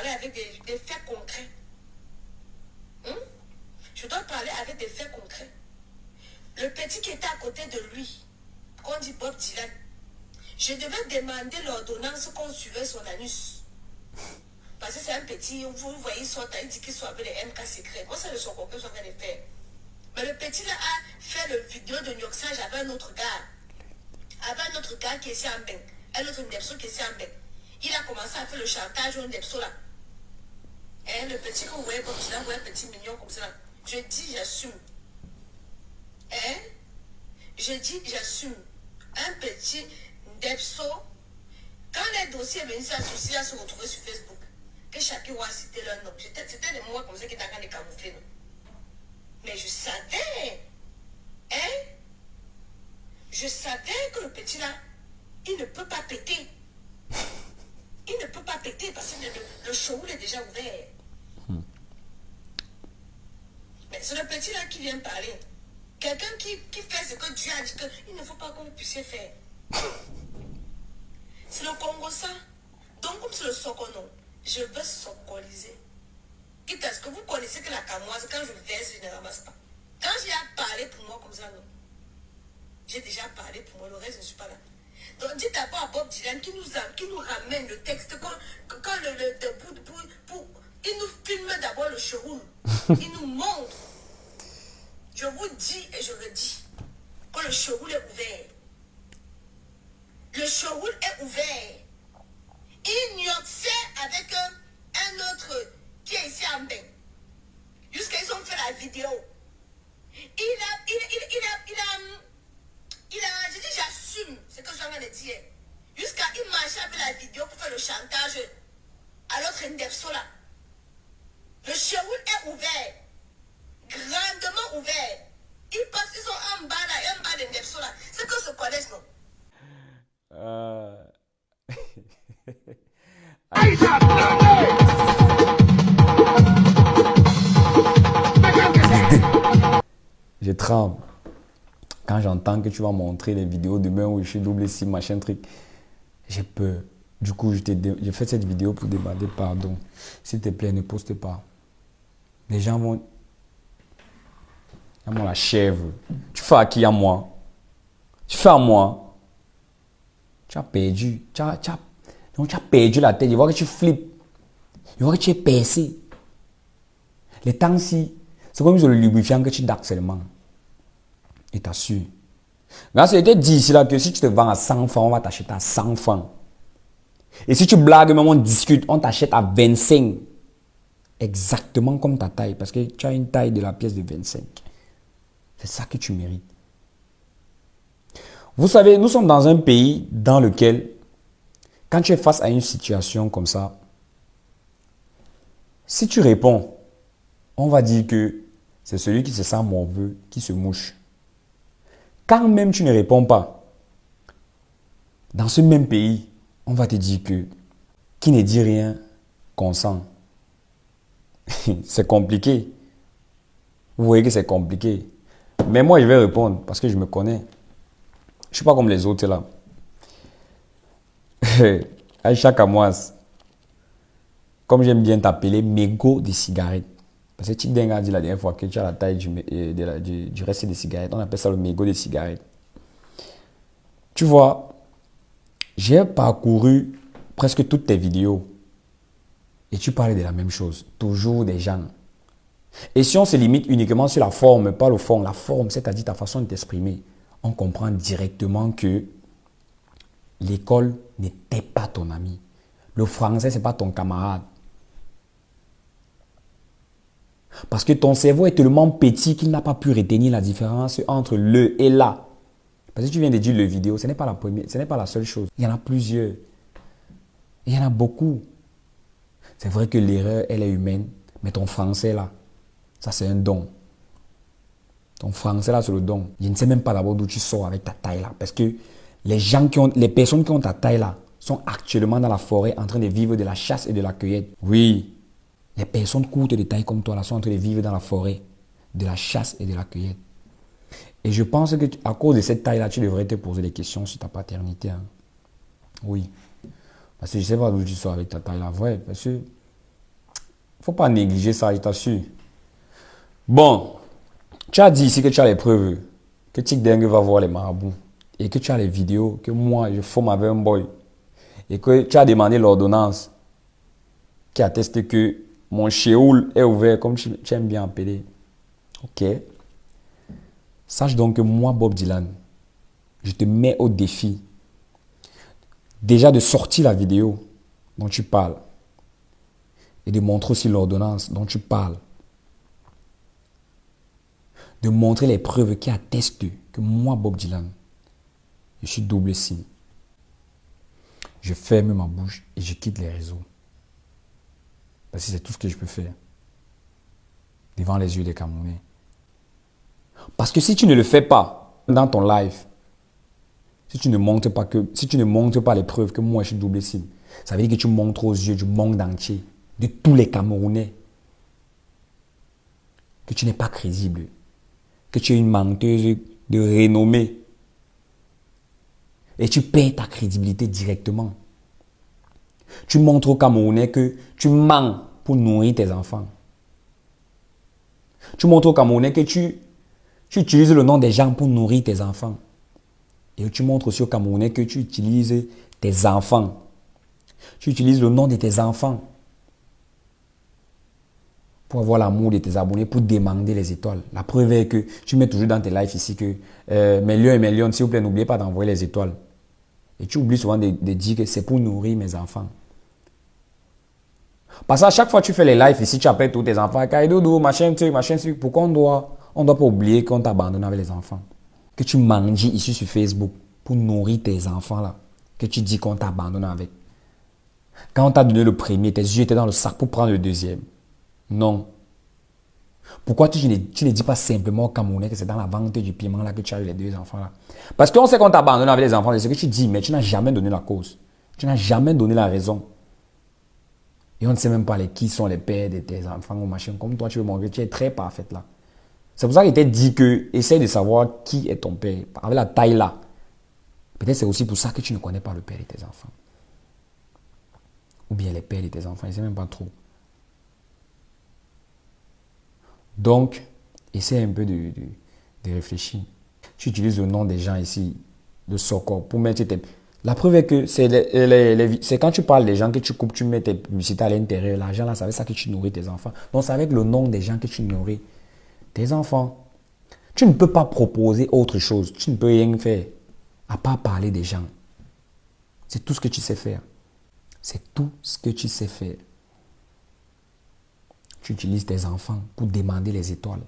parler avec des faits concrets. Je dois parler avec des faits concrets. Le petit qui était à côté de lui, qu'on dit Bob Dylan, je devais demander l'ordonnance qu'on suivait son anus. Parce que c'est un petit, vous voyez, il dit qu'il soit avec les MK secrets. Moi, c'est le chocolat que je viens de faire. Mais le petit là a fait le vidéo de nioxage avec un autre gars. Avec un autre gars qui est ici en bain. Un autre Ndepso qui est ici en bain. Il a commencé à faire le chantage au Ndepso là. Et le petit que vous voyez, Bob Dylan, vous voyez un petit mignon comme ça. Je dis, j'assume. Je dis, j'assume. Un petit Ndepso. Quand les dossiers venaient à souci à se retrouver sur Facebook, que chacun va citer leur nom. C'était des mots comme ça qui étaient en train de camoufler. Mais je savais. Je savais que le petit là, il ne peut pas péter. Il ne peut pas péter parce que le show est déjà ouvert. Mais c'est le petit là qui vient parler. Quelqu'un qui fait ce que Dieu a dit qu'il ne faut pas que vous puissiez faire. C'est le Congo ça. Donc comme c'est le Sokono, je veux socoliser. Quitte à ce que vous connaissez que la camoise, quand je verse, je ne ramasse pas. Quand j'ai à parler pour moi comme ça, non. J'ai déjà parlé pour moi, le reste, je ne suis pas là. Donc dites d'abord à Bob Dylan qui nous ramène le texte. Quand il nous filme d'abord le showroom. Il nous montre. Je vous dis et je le dis que le showroom est ouvert. Le showroom est ouvert. Il nioxait avec un autre qui est ici en bain. Jusqu'à ils ont fait la vidéo. Je dis j'assume ce que j'en ai dit. Jusqu'à il marchait avec la vidéo pour faire le chantage à l'autre Ndepso là. Le showroom est ouvert. Grandement ouvert. Ils passent, ils sont en bas là, et en bas de Ndepso là. C'est que se connaissent, non? Je tremble quand j'entends que tu vas montrer les vidéos demain où je suis double sim, machin truc. J'ai peur. Du coup, j'ai fait cette vidéo pour demander pardon. S'il te plaît, ne poste pas. Les gens vont... À moi la chèvre. Tu fais à qui à moi? Tu fais à moi? Tu as perdu. Donc, tu as perdu la tête. Je vois que tu flippes. Je vois que tu es percé. Les temps-ci, c'est comme sur le lubrifiant que tu daques seulement. Et t'assure. Là, c'était dit ici là que si tu te vends à 100 francs, on va t'acheter à 100 francs. Et si tu blagues, même on discute, on t'achète à 25. Exactement comme ta taille. Parce que tu as une taille de la pièce de 25. C'est ça que tu mérites. Vous savez, nous sommes dans un pays dans lequel, quand tu es face à une situation comme ça, si tu réponds, on va dire que c'est celui qui se sent morveux qui se mouche. Quand même tu ne réponds pas, dans ce même pays, on va te dire que qui ne dit rien consent. C'est compliqué. Vous voyez que c'est compliqué. Mais moi, je vais répondre parce que je me connais. Je ne suis pas comme les autres là. Aïcha Kamoise, comme j'aime bien t'appeler, mégot de cigarettes. Parce que Tideng a dit la dernière fois que tu as la taille du reste des cigarettes. On appelle ça le mégot des cigarettes. Tu vois, j'ai parcouru presque toutes tes vidéos. Et tu parlais de la même chose. Toujours des gens. Et si on se limite uniquement sur la forme, pas le fond, la forme, c'est-à-dire ta façon de t'exprimer, on comprend directement que l'école n'était pas ton ami. Le français, ce n'est pas ton camarade. Parce que ton cerveau est tellement petit qu'il n'a pas pu retenir la différence entre le et la. Parce que tu viens de dire le vidéo, ce n'est pas la première, ce n'est pas la seule chose. Il y en a plusieurs. Il y en a beaucoup. C'est vrai que l'erreur, elle est humaine, mais ton français là, ça c'est un don. Ton français là, c'est le don. Je ne sais même pas d'abord d'où tu sors avec ta taille là. Parce que les personnes qui ont ta taille là sont actuellement dans la forêt en train de vivre de la chasse et de la cueillette. Oui. Les personnes courtes de taille comme toi là sont en train de vivre dans la forêt, de la chasse et de la cueillette. Et je pense que à cause de cette taille là, tu devrais te poser des questions sur ta paternité. Hein. Oui. Parce que je ne sais pas d'où tu sors avec ta taille là. Ouais, parce que Faut pas négliger ça, je t'assure. Bon, tu as dit ici que tu as les preuves, que Tic Dengue va voir les marabouts, et que tu as les vidéos, que moi, je forme avec un boy, et que tu as demandé l'ordonnance qui atteste que mon Sheol est ouvert, comme tu aimes bien appeler. Ok. Sache donc que moi, Bob Dylan, je te mets au défi déjà de sortir la vidéo dont tu parles et de montrer aussi l'ordonnance dont tu parles. De montrer les preuves qui attestent que moi, Bob Dylan, je suis double signe. Je ferme ma bouche et je quitte les réseaux. Parce que c'est tout ce que je peux faire devant les yeux des Camerounais. Parce que si tu ne le fais pas dans ton live, si tu ne montres pas les preuves que moi je suis double signe, ça veut dire que tu montres aux yeux du monde entier, de tous les Camerounais, que tu n'es pas crédible, que tu es une menteuse de renommée. Et tu perds ta crédibilité directement. Tu montres aux Camerounais que tu mens pour nourrir tes enfants. Tu montres aux Camerounais que tu utilises le nom des gens pour nourrir tes enfants. Et tu montres aussi aux Camerounais que tu utilises tes enfants. Tu utilises le nom de tes enfants pour avoir l'amour de tes abonnés, pour demander les étoiles. La preuve est que tu mets toujours dans tes lives ici que mes lions et mes lions, s'il vous plaît, n'oubliez pas d'envoyer les étoiles. Et tu oublies souvent de dire que c'est pour nourrir mes enfants. Parce qu'à chaque fois que tu fais les lives ici, tu appelles tous tes enfants, Kaidoudou, machin truc. Pourquoi on doit pas oublier qu'on t'abandonne avec les enfants? Que tu manges ici sur Facebook pour nourrir tes enfants là. Que tu dis qu'on t'abandonne avec. Quand on t'a donné le premier, tes yeux étaient dans le sac pour prendre le deuxième. Non. Pourquoi tu ne dis pas simplement au Camerounais que c'est dans la vente du piment là que tu as eu les deux enfants là? Parce qu'on sait qu'on t'abandonne avec les enfants, c'est ce que tu dis, mais tu n'as jamais donné la cause. Tu n'as jamais donné la raison. Et on ne sait même pas qui sont les pères de tes enfants ou machin. Comme toi, tu veux montrer, tu es très parfaite là. C'est pour ça qu'il t'a dit que essaye de savoir qui est ton père. Avec la taille là. Peut-être c'est aussi pour ça que tu ne connais pas le père de tes enfants. Ou bien les pères de tes enfants, je ne sais même pas trop. Donc, essaie un peu de réfléchir. Tu utilises le nom des gens ici, de Soko, pour mettre tes... La preuve est que c'est quand tu parles des gens que tu coupes, tu mets tes publicités à l'intérieur. L'argent là, c'est avec ça que tu nourris tes enfants. Donc, c'est avec le nom des gens que tu nourris tes enfants. Tu ne peux pas proposer autre chose. Tu ne peux rien faire à part parler des gens. C'est tout ce que tu sais faire. C'est tout ce que tu sais faire. Tu utilises tes enfants pour demander les étoiles.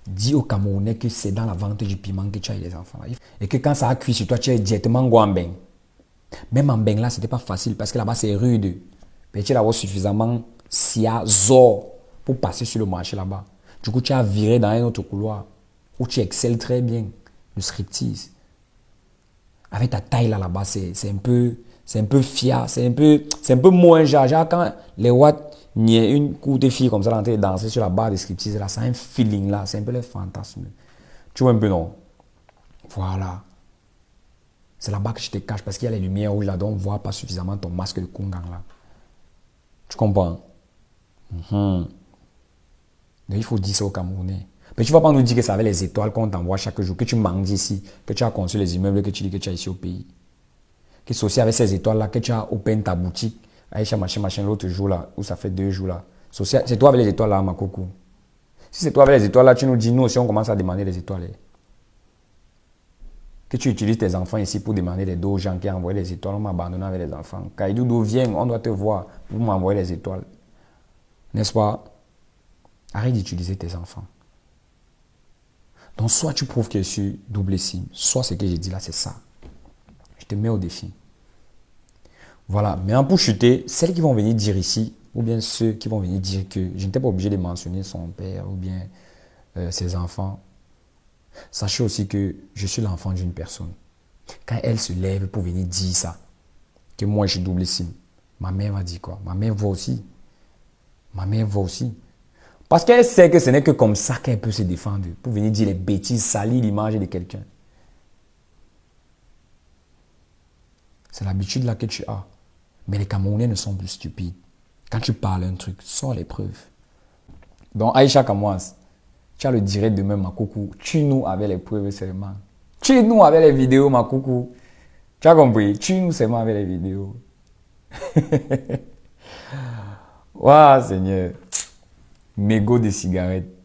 Dis aux Camerounais que c'est dans la vente du piment que tu as eu les enfants. Et que quand ça a cuit sur toi, tu es directement en Beng. Même en Beng là, ce n'était pas facile parce que là-bas c'est rude. Mais tu as suffisamment zor pour passer sur le marché là-bas. Du coup, tu as viré dans un autre couloir où tu excelles très bien le striptease. Avec ta taille là-bas, c'est un peu fier, c'est un peu moins genre quand les watts n'y a une courte fille comme ça en train de danser sur la barre de striptease là, c'est un feeling là, c'est un peu le fantasme. Tu vois un peu non? Voilà. C'est là-bas que je te cache parce qu'il y a les lumières rouges là, donc on ne voit pas suffisamment ton masque de Kungang là. Tu comprends? Donc il faut dire ça aux Camerounais. Mais tu ne vas pas nous dire que c'est avec les étoiles qu'on t'envoie chaque jour, que tu manges ici, que tu as construit les immeubles, que tu dis que tu as ici au pays. Que c'est aussi avec ces étoiles-là que tu as open ta boutique, Aïcha machin l'autre jour là, où ça fait 2 jours là. C'est toi avec les étoiles là, ma coco. Si c'est toi avec les étoiles là, tu nous dis, nous aussi on commence à demander les étoiles. Que tu utilises tes enfants ici pour demander les deux gens qui ont envoyé les étoiles, on m'a abandonné avec les enfants. Kaidoudou, viens, on doit te voir pour m'envoyer les étoiles. N'est-ce pas? Arrête d'utiliser tes enfants. Donc, soit tu prouves que je suis double signe, soit ce que j'ai dit là, c'est ça. Je te mets au défi. Voilà. Mais pour chuter, celles qui vont venir dire ici, ou bien ceux qui vont venir dire que je n'étais pas obligé de mentionner son père ou bien ses enfants, sachez aussi que je suis l'enfant d'une personne. Quand elle se lève pour venir dire ça, que moi je suis double signe, ma mère va dire quoi? Ma mère va aussi. Ma mère va aussi. Parce qu'elle sait que ce n'est que comme ça qu'elle peut se défendre. Pour venir dire les bêtises, salir l'image de quelqu'un. C'est l'habitude là que tu as. Mais les Camerounais ne sont plus stupides. Quand tu parles un truc, sors les preuves. Donc, Aïcha Kamwas, tu as le direct demain, ma coucou. Tue-nous avec les preuves seulement. Tue-nous avec les vidéos, ma coucou. Tu as compris? Tue-nous seulement avec les vidéos. Waouh, Seigneur. Mégot de cigarettes.